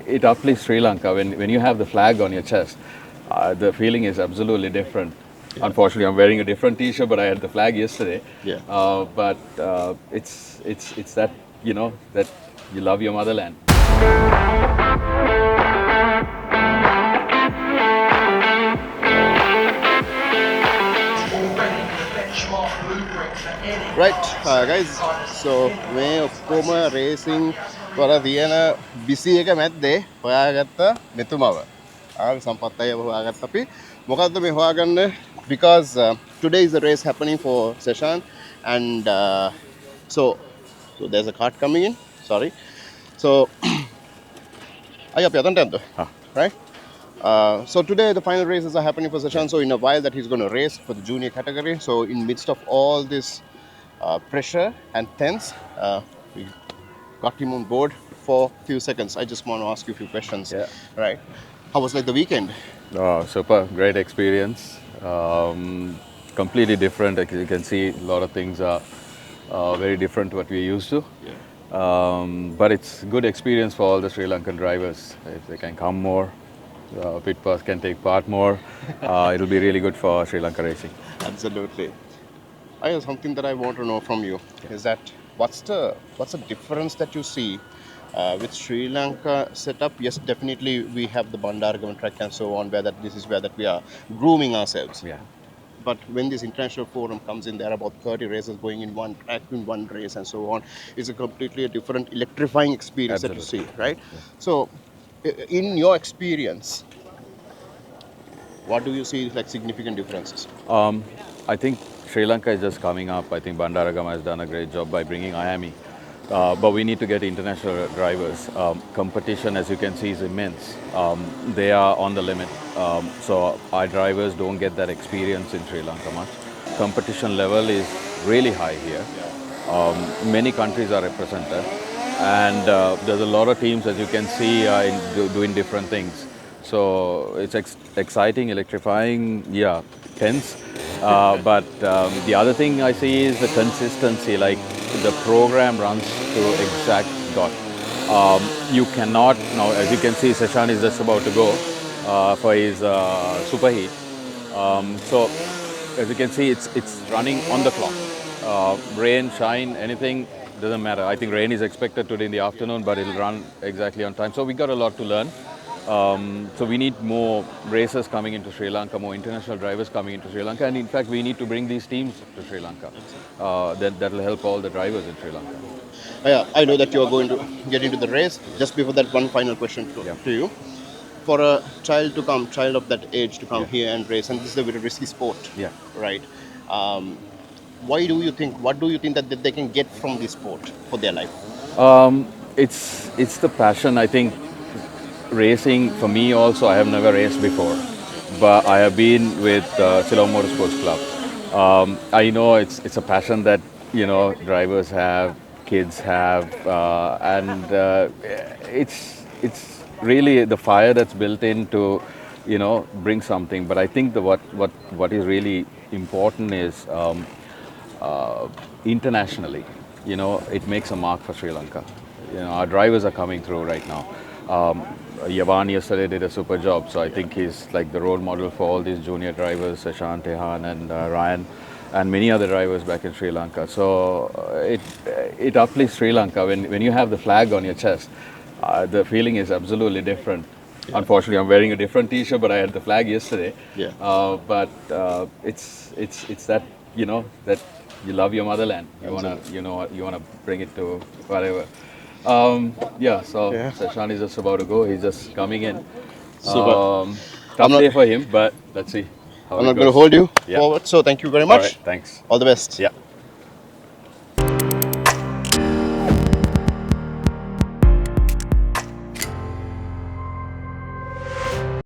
it uplifts Sri Lanka when you have the flag on your chest. The feeling is absolutely different. Yeah. Unfortunately, I'm wearing a different T-shirt, but I had the flag yesterday. Yeah. But it's that that you love your motherland. Right, guys. So මේ ඔක්කොම racing වල තියෙන busy එක මැද්දේ හොයාගත්ත මෙතුමව. සම්පත් අය හොයාගත්ත අපි. මොකද්ද මේ හොයාගන්න? Because today is a race happening for Eshan, and so there's a cart coming in. Sorry. So ayo අපි අතන්ට යන්න. Right? So today the final races are happening for Eshan. So in a while that he's going to race for the junior category. So in midst of all this pressure and tense, we got him on board for a few seconds. I just want to ask you a few questions. Yeah. Right. How was like the weekend? Oh, super. Great experience. Completely different. Like you can see a lot of things are very different to what we're used to. Yeah. But it's good experience for all the Sri Lankan drivers. If they can come more, pitpass can take part more. It'll be really good for Sri Lanka racing. Absolutely. I have something that I want to know from you. Yeah. Is that what's the difference that you see with Sri Lanka setup? Yes, definitely we have the 𝓕𝓸𝓵𝓵 track and so on, this is where we are grooming ourselves. Yeah. But when this international forum comes in, there are about 30 races going in one track, in one race and so on. It's a completely different electrifying experience. Absolutely. That you see, right? Yeah. So, in your experience, what do you see like significant differences? I think Sri Lanka is just coming up. I think 𝓕𝓸𝓵𝓵 has done a great job by bringing IAME. But we need to get international drivers. Competition, as you can see, is immense. They are on the limit. So our drivers don't get that experience in Sri Lanka much. Competition level is really high here. Many countries are represented. And there's a lot of teams, as you can see, doing different things. So it's exciting, electrifying, yeah, tense. But the other thing I see is the consistency, like the program runs to exact dot. You cannot, now as you can see, Eshan is just about to go for his super heat. So as you can see, it's running on the clock. Rain, shine, anything, doesn't matter. I think rain is expected today in the afternoon, but it'll run exactly on time. So we got a lot to learn. So we need more racers coming into Sri Lanka, more international drivers coming into Sri Lanka, and in fact we need to bring these teams to Sri Lanka. That will help all the drivers in Sri Lanka. I know that you are going to get into the race. Just before that, one final question to you. For a child of that age to come here and race, and this is a very risky sport, right? What do you think that they can get from this sport for their life? It's the passion, I think. Racing, for me also, I have never raced before, but I have been with Ceylon Motorsports Club. I know it's a passion that, drivers have, kids have, and it's really the fire that's built in to, bring something. But I think what is really important is internationally, it makes a mark for Sri Lanka. Our drivers are coming through right now. Yavan yesterday did a super job, so I think he's like the role model for all these junior drivers, Eshan, Tehan and Ryan, and many other drivers back in Sri Lanka. So it uplifts Sri Lanka when you have the flag on your chest. The feeling is absolutely different. Yeah. Unfortunately, I'm wearing a different T-shirt, but I had the flag yesterday. Yeah. But it's that that you love your motherland. You wanna bring it to whatever. So Eshan is just about to go. He's just coming in. Super. Tough day for him, but let's see how I'm not going to hold you forward. So thank you very much. All right, thanks. All the best. Yeah.